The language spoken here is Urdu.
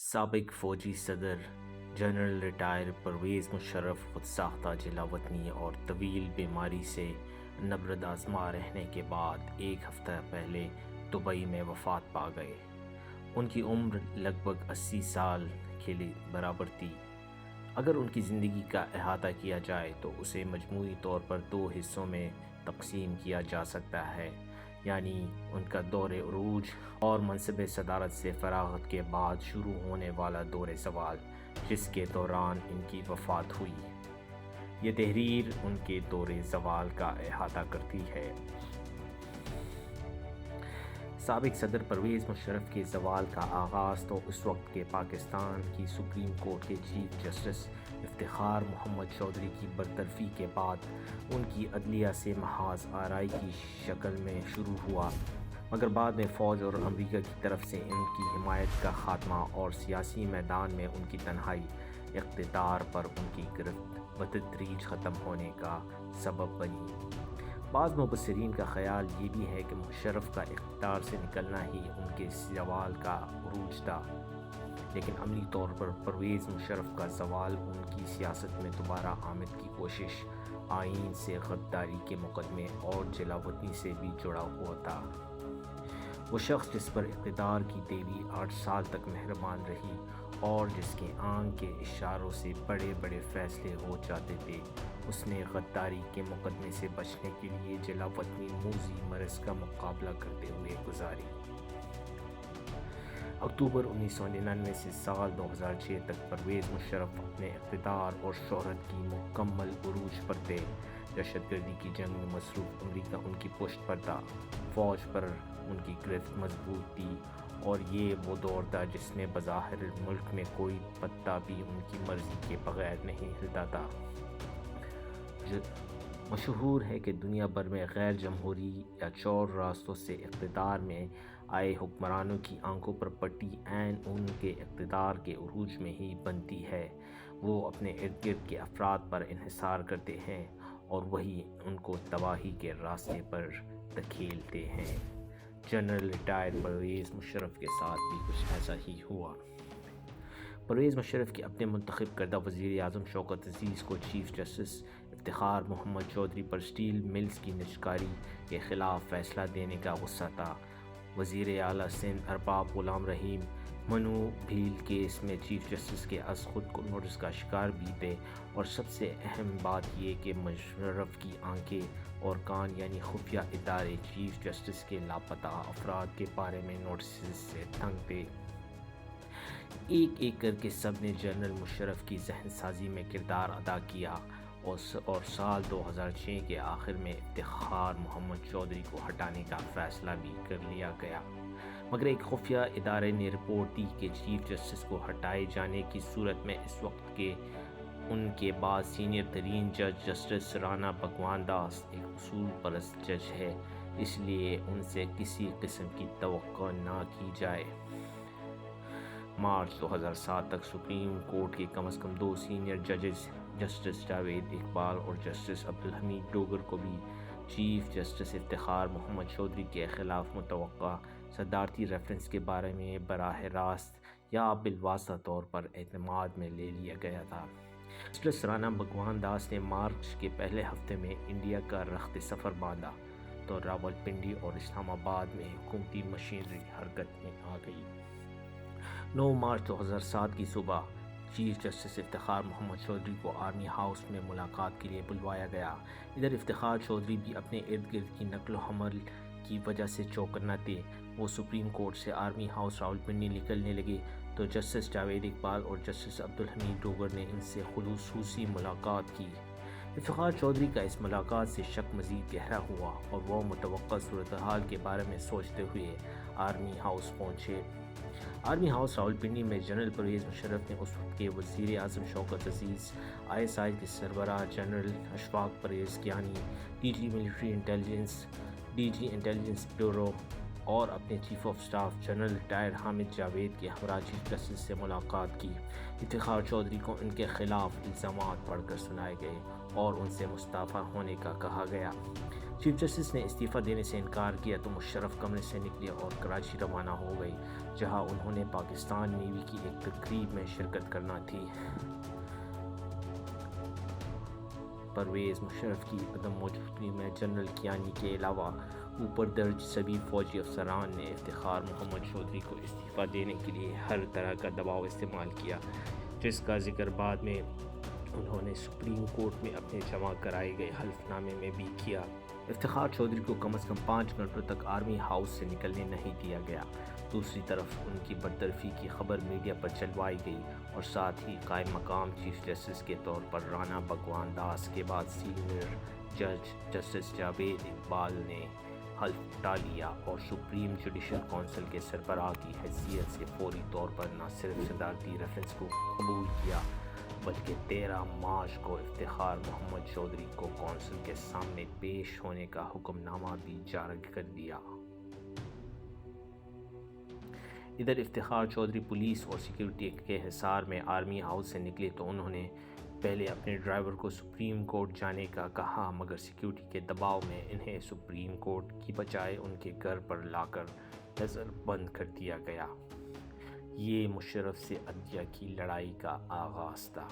سابق فوجی صدر جنرل ریٹائر پرویز مشرف خود ساختہ جلا وطنی اور طویل بیماری سے نبرد آزما رہنے کے بعد ایک ہفتہ پہلے دبئی میں وفات پا گئے۔ ان کی عمر لگ بھگ 80 سال کے برابر تھی۔ اگر ان کی زندگی کا احاطہ کیا جائے تو اسے مجموعی طور پر 2 حصوں میں تقسیم کیا جا سکتا ہے، یعنی ان کا دور عروج اور منصب صدارت سے فراغت کے بعد شروع ہونے والا دور زوال، جس کے دوران ان کی وفات ہوئی۔ یہ تحریر ان کے دور زوال کا احاطہ کرتی ہے۔ سابق صدر پرویز مشرف کے زوال کا آغاز تو اس وقت کے پاکستان کی سپریم کورٹ کے چیف جسٹس افتخار محمد چودھری کی برطرفی کے بعد ان کی عدلیہ سے محاذ آرائی کی شکل میں شروع ہوا، مگر بعد میں فوج اور امریکہ کی طرف سے ان کی حمایت کا خاتمہ اور سیاسی میدان میں ان کی تنہائی اقتدار پر ان کی گرفت بتدریج ختم ہونے کا سبب بنی۔ بعض مبصرین کا خیال یہ بھی ہے کہ مشرف کا اقتدار سے نکلنا ہی ان کے زوال کا عروج تھا، لیکن عملی طور پر پرویز مشرف کا زوال ان کی سیاست میں دوبارہ آمد کی کوشش، آئین سے غداری کے مقدمے اور جلا وطنی سے بھی جڑا ہوا تھا۔ وہ شخص جس پر اقتدار کی دیوی 8 سال تک مہربان رہی اور جس کے آنکھ کے اشاروں سے بڑے بڑے فیصلے ہو جاتے تھے، اس نے غداری کے مقدمے سے بچنے کے لیے جلا وطنی موذی مرض کا مقابلہ کرتے ہوئے گزاری۔ اکتوبر 1999 سے سال 2006 تک پرویز مشرف اپنے اقتدار اور شہرت کی مکمل عروج پر تھے۔ دہشت گردی کی جنگ میں مصروف امریکہ ان کی پشت پر تھا، فوج پر ان کی گرفت مضبوط تھی، اور یہ وہ دور تھا جس میں بظاہر ملک میں کوئی پتا بھی ان کی مرضی کے بغیر نہیں ہلتا تھا۔ مشہور ہے کہ دنیا بھر میں غیر جمہوری یا چور راستوں سے اقتدار میں آئے حکمرانوں کی آنکھوں پر پٹی عین ان کے اقتدار کے عروج میں ہی بنتی ہے۔ وہ اپنے ارد گرد کے افراد پر انحصار کرتے ہیں اور وہی ان کو تباہی کے راستے پر دھکیلتے ہیں۔ جنرل ریٹائر پرویز مشرف کے ساتھ بھی کچھ ایسا ہی ہوا۔ پرویز مشرف کے اپنے منتخب کردہ وزیر اعظم شوکت عزیز کو چیف جسٹس افتخار محمد چودھری پر اسٹیل ملز کی نجکاری کے خلاف فیصلہ دینے کا غصہ تھا۔ وزیر اعلیٰ سندھ ارباب غلام رحیم منو بھیل کیس میں چیف جسٹس کے از خود کو نوٹس کا شکار بھی تھے، اور سب سے اہم بات یہ کہ مشرف کی آنکھیں اور کان یعنی خفیہ ادارے چیف جسٹس کے لاپتہ افراد کے بارے میں نوٹسز سے تنگ تھے۔ ایک ایک کر کے سب نے جنرل مشرف کی ذہن سازی میں کردار ادا کیا، اور سال 2006 کے آخر میں افتخار محمد چودھری کو ہٹانے کا فیصلہ بھی کر لیا گیا، مگر ایک خفیہ ادارے نے رپورٹ دی کہ چیف جسٹس کو ہٹائے جانے کی صورت میں اس وقت کے ان کے بعد سینئر ترین جج جسٹس رانا بھگوان داس ایک اصول پرست جج ہے، اس لیے ان سے کسی قسم کی توقع نہ کی جائے۔ مارچ 2007 تک سپریم کورٹ کے کم از کم 2 سینئر ججز جسٹس جاوید اقبال اور جسٹس عبدالحمید ڈوگر کو بھی چیف جسٹس افتخار محمد چودھری کے خلاف متوقع صدارتی ریفرنس کے بارے میں براہ راست یا بالواسطہ طور پر اعتماد میں لے لیا گیا تھا۔ جسٹس رانا بھگوان داس نے مارچ کے پہلے ہفتے میں انڈیا کا رخت سفر باندھا تو راولپنڈی اور اسلام آباد میں حکومتی مشینری حرکت میں آ گئی۔ 9 مارچ 2007 کی صبح چیف جسٹس افتخار محمد چودھری کو آرمی ہاؤس میں ملاقات کے لیے بلوایا گیا۔ ادھر افتخار چودھری بھی اپنے ارد گرد کی نقل و حمل کی وجہ سے چوکنا تھے۔ وہ سپریم کورٹ سے آرمی ہاؤس راولپنڈی نکلنے لگے تو جسٹس جاوید اقبال اور جسٹس عبدالحمید ڈوگر نے ان سے خصوصی ملاقات کی۔ افتخار چودھری کا اس ملاقات سے شک مزید گہرا ہوا اور وہ متوقع صورتحال کے بارے میں سوچتے ہوئے آرمی ہاؤس پہنچے۔ آرمی ہاؤس راولپنڈی میں جنرل پرویز مشرف نے اس وقت کے وزیر اعظم شوکت عزیز، ISI کے سربراہ جنرل اشفاق پریزگیانی، DG military intelligence, DG intelligence bureau اور اپنے chief of staff general retire Hamid Javed کے ہمراہ چیف جسٹس سے ملاقات کی۔ افتخار چودھری کو ان کے خلاف الزامات پڑھ کر سنائے گئے اور ان سے مستعفی ہونے کا کہا گیا۔ چیف جسٹس نے استعفیٰ دینے سے انکار کیا تو مشرف کمرے سے نکلے اور کراچی روانہ ہو گئے، جہاں انہوں نے پاکستان نیوی کی ایک تقریب میں شرکت کرنا تھی۔ پرویز مشرف کی عدم موجودگی میں جنرل کیانی کے علاوہ اوپر درج سبھی فوجی افسران نے افتخار محمد چودھری کو استعفیٰ دینے کے لیے ہر طرح کا دباؤ استعمال کیا، جس کا ذکر بعد میں انہوں نے سپریم کورٹ میں اپنے جمع کرائے گئے حلف نامے میں بھی کیا۔ افتخار چودھری کو کم از کم 5 گھنٹوں تک آرمی ہاؤس سے نکلنے نہیں دیا گیا۔ دوسری طرف ان کی برطرفی کی خبر میڈیا پر چلوائی گئی اور ساتھ ہی قائم مقام چیف جسٹس کے طور پر رانا بھگوان داس کے بعد سینئر جج جسٹس جاوید اقبال نے حلف اٹھا لیا اور سپریم جوڈیشل کونسل کے سربراہ کی حیثیت سے فوری طور پر نہ صرف صدارتی ریفرنس کو قبول کیا بلکہ 13 مارچ کو افتخار محمد چودھری کو کونسل کے سامنے پیش ہونے کا حکم نامہ بھی جاری کر دیا۔ ادھر افتخار چودھری پولیس اور سیکیورٹی کے حصار میں آرمی ہاؤس سے نکلے تو انہوں نے پہلے اپنے ڈرائیور کو سپریم کورٹ جانے کا کہا، مگر سیکیورٹی کے دباؤ میں انہیں سپریم کورٹ کی بجائے ان کے گھر پر لا کر نظر بند کر دیا گیا۔ یہ مشرف سے عدلیہ کی لڑائی کا آغاز تھا۔